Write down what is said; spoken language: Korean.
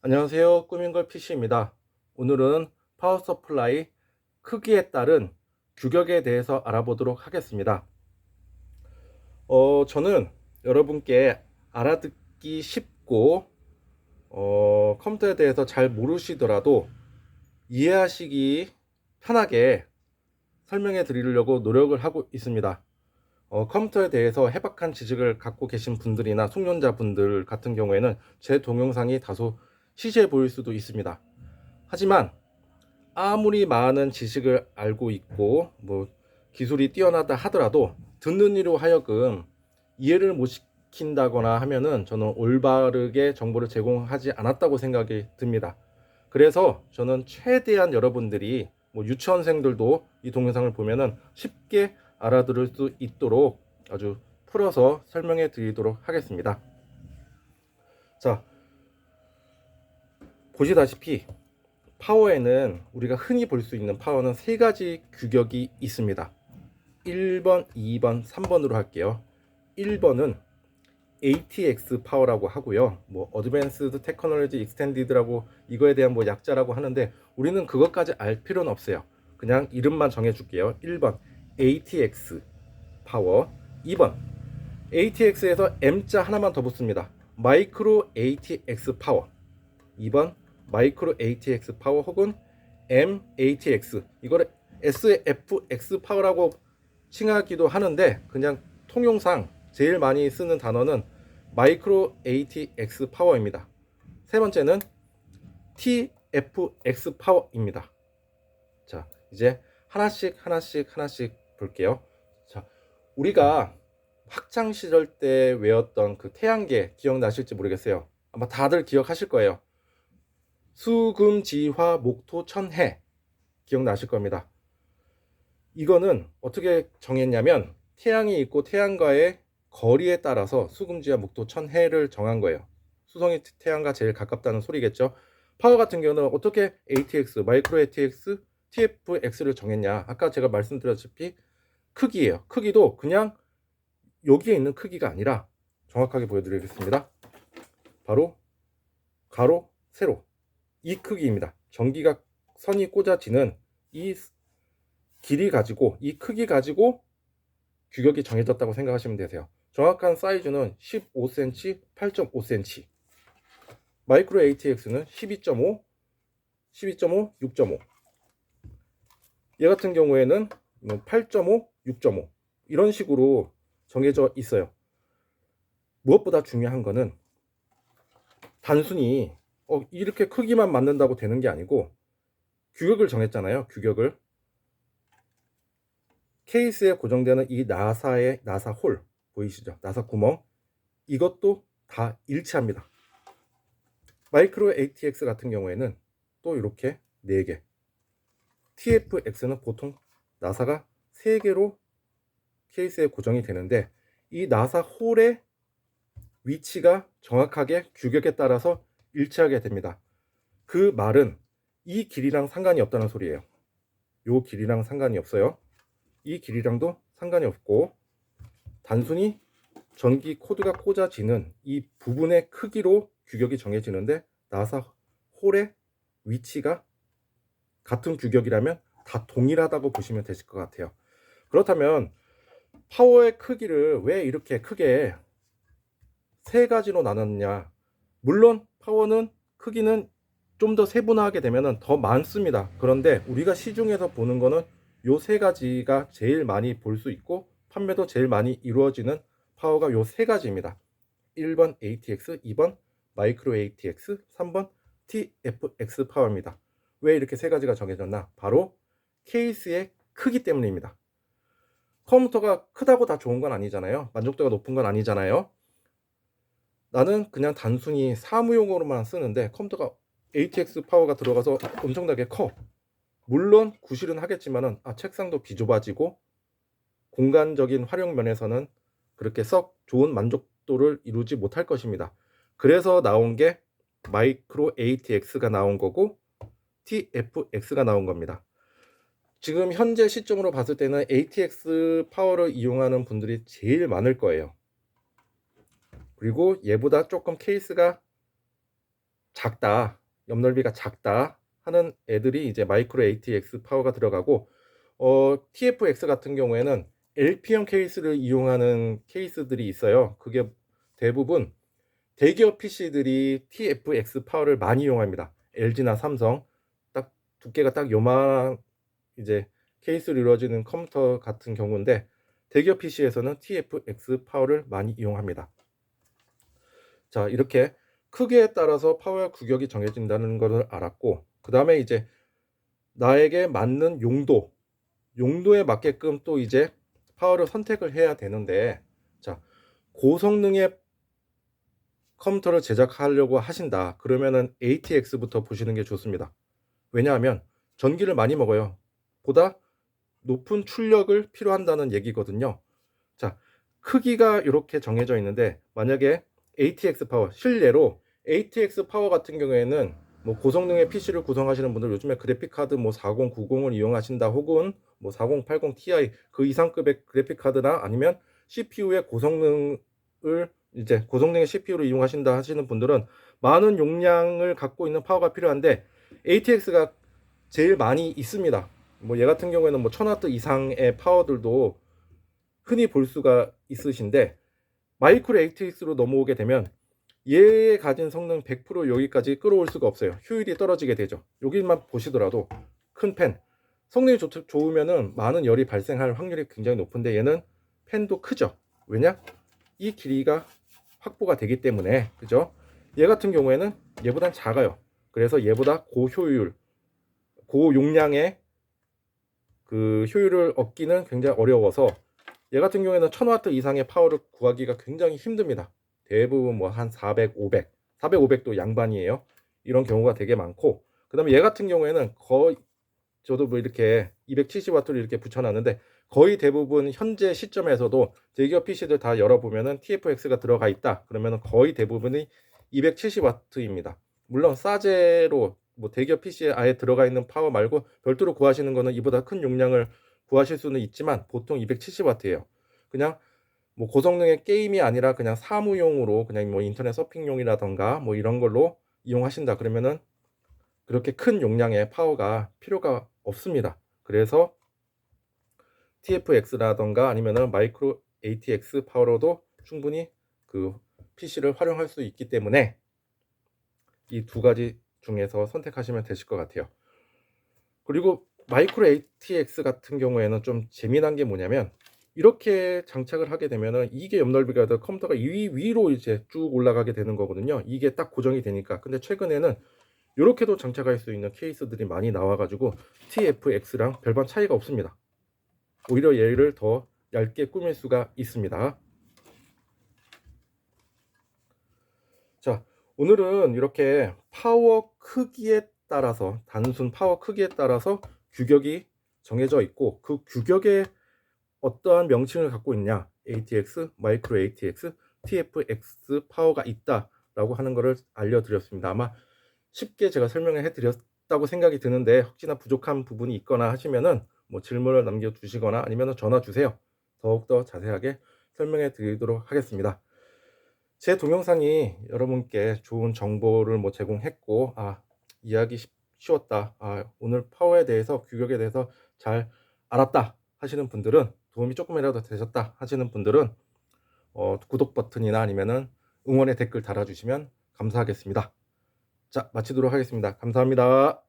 안녕하세요. 꾸민걸 PC입니다. 오늘은 파워 서플라이 크기에 따른 규격에 대해서 알아보도록 하겠습니다. 저는 여러분께 알아듣기 쉽고 컴퓨터에 대해서 잘 모르시더라도 이해하시기 편하게 설명해 드리려고 노력을 하고 있습니다. 컴퓨터에 대해서 해박한 지식을 갖고 계신 분들이나 숙련자분들 같은 경우에는 제 동영상이 다소 시시해 보일 수도 있습니다. 하지만 아무리 많은 지식을 알고 있고 기술이 뛰어나다 하더라도 듣는 이로 하여금 이해를 못 시킨다거나 하면은 저는 올바르게 정보를 제공하지 않았다고 생각이 듭니다. 그래서 저는 최대한 여러분들이 유치원생들도 이 동영상을 보면은 쉽게 알아들을 수 있도록 아주 풀어서 설명해 드리도록 하겠습니다. 자, 보시다시피 파워에는 우리가 흔히 볼 수 있는 파워는 세 가지 규격이 있습니다. 1번, 2번, 3번으로 할게요. 1번은 ATX 파워라고 하고요. Advanced Technology Extended라고 이거에 대한 약자라고 하는데 우리는 그것까지 알 필요는 없어요. 그냥 이름만 정해 줄게요. 1번 ATX 파워, 2번 ATX에서 M자 하나만 더 붙습니다. 마이크로 ATX 파워, 2번 마이크로 ATX 파워 혹은 MATX, 이거를 SFX 파워라고 칭하기도 하는데 그냥 통용상 제일 많이 쓰는 단어는 마이크로 ATX 파워입니다. 세 번째는 TFX 파워입니다. 자, 이제 하나씩 볼게요. 자, 우리가 학창 시절 때 외웠던 그 태양계 기억나실지 모르겠어요. 아마 다들 기억하실 거예요. 수금지화 목토 천해 기억나실 겁니다. 이거는 어떻게 정했냐면 태양이 있고 태양과의 거리에 따라서 수금지와 목토 천해를 정한 거예요. 수성이 태양과 제일 가깝다는 소리겠죠. 파워 같은 경우는 어떻게 ATX, 마이크로 ATX, TFX를 정했냐. 아까 제가 말씀드렸다시피 크기예요. 크기도 그냥 여기에 있는 크기가 아니라 정확하게 보여드리겠습니다. 바로 가로, 세로 이 크기입니다. 전기가 선이 꽂아지는 이 길이 가지고 이 크기 가지고 규격이 정해졌다고 생각하시면 되세요. 정확한 사이즈는 15cm, 8.5cm. 마이크로 ATX는 12.5, 12.5, 6.5. 얘 같은 경우에는 8.5, 6.5 이런 식으로 정해져 있어요. 무엇보다 중요한 거는 단순히 이렇게 크기만 맞는다고 되는 게 아니고 규격을 정했잖아요. 규격을. 케이스에 고정되는 이 나사의 나사 홀 보이시죠? 나사 구멍, 이것도 다 일치합니다. 마이크로 ATX 같은 경우에는 또 이렇게 4개, TFX는 보통 나사가 3개로 케이스에 고정이 되는데 이 나사 홀의 위치가 정확하게 규격에 따라서 일치하게 됩니다. 그 말은 이 길이랑 상관이 없다는 소리예요. 요 길이랑 상관이 없어요. 이 길이랑도 상관이 없고 단순히 전기 코드가 꽂아지는 이 부분의 크기로 규격이 정해지는데 나사 홀의 위치가 같은 규격이라면 다 동일하다고 보시면 되실 것 같아요. 그렇다면 파워의 크기를 왜 이렇게 크게 세 가지로 나눴냐? 물론 파워는 크기는 좀 더 세분화하게 되면 더 많습니다. 그런데 우리가 시중에서 보는 거는 요 세 가지가 제일 많이 볼 수 있고 판매도 제일 많이 이루어지는 파워가 요 세 가지입니다. 1번 ATX, 2번 마이크로 ATX, 3번 TFX 파워입니다. 왜 이렇게 세 가지가 정해졌나? 바로 케이스의 크기 때문입니다. 컴퓨터가 크다고 다 좋은 건 아니잖아요. 만족도가 높은 건 아니잖아요. 나는 그냥 단순히 사무용으로만 쓰는데 컴퓨터가 ATX 파워가 들어가서 엄청나게 커. 물론 구실은 하겠지만은 책상도 비좁아지고 공간적인 활용 면에서는 그렇게 썩 좋은 만족도를 이루지 못할 것입니다. 그래서 나온 게 마이크로 ATX가 나온 거고 TFX가 나온 겁니다. 지금 현재 시점으로 봤을 때는 ATX 파워를 이용하는 분들이 제일 많을 거예요. 그리고 얘보다 조금 케이스가 작다, 옆넓이가 작다 하는 애들이 이제 마이크로 ATX 파워가 들어가고, TFX 같은 경우에는 LP형 케이스를 이용하는 케이스들이 있어요. 그게 대부분 대기업 PC들이 TFX 파워를 많이 이용합니다. LG나 삼성, 딱 두께가 딱 요만한 이제 케이스로 이루어지는 컴퓨터 같은 경우인데, 대기업 PC에서는 TFX 파워를 많이 이용합니다. 자, 이렇게 크기에 따라서 파워의 규격이 정해진다는 것을 알았고, 그 다음에 이제 나에게 맞는 용도에 맞게끔 또 이제 파워를 선택을 해야 되는데, 자, 고성능의 컴퓨터를 제작하려고 하신다 그러면은 ATX부터 보시는 게 좋습니다. 왜냐하면 전기를 많이 먹어요. 보다 높은 출력을 필요한다는 얘기거든요. 자, 크기가 이렇게 정해져 있는데, 만약에 ATX 파워, 실례로 ATX 파워 같은 경우에는 뭐 고성능의 PC를 구성하시는 분들, 요즘에 그래픽 카드 뭐 4090을 이용하신다, 혹은 뭐 4080 Ti 그 이상급의 그래픽 카드나 아니면 CPU의 고성능을 이제 고성능의 CPU를 이용하신다 하시는 분들은 많은 용량을 갖고 있는 파워가 필요한데, ATX가 제일 많이 있습니다. 뭐 얘 같은 경우에는 뭐 1000W 이상의 파워들도 흔히 볼 수가 있으신데, 마이크로 ATX로 넘어오게 되면 얘의 가진 성능 100% 여기까지 끌어올 수가 없어요. 효율이 떨어지게 되죠. 여기만 보시더라도 큰 팬, 성능이 좋으면은 많은 열이 발생할 확률이 굉장히 높은데, 얘는 팬도 크죠. 왜냐? 이 길이가 확보가 되기 때문에, 그죠? 얘 같은 경우에는 얘보단 작아요. 그래서 얘보다 고효율, 고용량의 그 효율을 얻기는 굉장히 어려워서, 얘 같은 경우에는 1000W 이상의 파워를 구하기가 굉장히 힘듭니다. 대부분 뭐 한 400, 500, 400, 500도 양반이에요. 이런 경우가 되게 많고, 그 다음에 얘 같은 경우에는 거의, 저도 뭐 이렇게 270W를 이렇게 붙여놨는데, 거의 대부분 현재 시점에서도 대기업 PC들 다 열어보면은 TFX가 들어가 있다 그러면은 거의 대부분이 270W입니다. 물론 싸제로 뭐 대기업 PC에 아예 들어가 있는 파워 말고 별도로 구하시는 거는 이보다 큰 용량을 구하실 수는 있지만, 보통 270W예요. 그냥 뭐 고성능의 게임이 아니라 그냥 사무용으로, 그냥 뭐 인터넷 서핑용이라던가 뭐 이런 걸로 이용하신다 그러면은 그렇게 큰 용량의 파워가 필요가 없습니다. 그래서 TFX라던가 아니면은 마이크로 ATX 파워로도 충분히 그 PC를 활용할 수 있기 때문에 이 두 가지 중에서 선택하시면 되실 것 같아요. 그리고 마이크로 ATX 같은 경우에는 좀 재미난 게 뭐냐면, 이렇게 장착을 하게 되면은 이게 옆넓이가 더 컴퓨터가 위로 이제 쭉 올라가게 되는 거거든요. 이게 딱 고정이 되니까. 근데 최근에는 이렇게도 장착할 수 있는 케이스들이 많이 나와가지고 TFX랑 별반 차이가 없습니다. 오히려 얘를 더 얇게 꾸밀 수가 있습니다. 자, 오늘은 이렇게 파워 크기에 따라서, 단순 파워 크기에 따라서 규격이 정해져 있고, 그 규격에 어떠한 명칭을 갖고 있냐, ATX, 마이크로 ATX, TFX 파워가 있다라고 하는 것을 알려드렸습니다. 아마 쉽게 제가 설명을 해드렸다고 생각이 드는데, 혹시나 부족한 부분이 있거나 하시면은 뭐 질문을 남겨주시거나 아니면 전화 주세요. 더욱더 자세하게 설명해 드리도록 하겠습니다. 제 동영상이 여러분께 좋은 정보를 뭐 제공했고, 이해하기 쉬웠다, 오늘 파워에 대해서, 규격에 대해서 잘 알았다 하시는 분들은, 도움이 조금이라도 되셨다 하시는 분들은 구독 버튼이나 아니면은 응원의 댓글 달아주시면 감사하겠습니다. 자, 마치도록 하겠습니다. 감사합니다.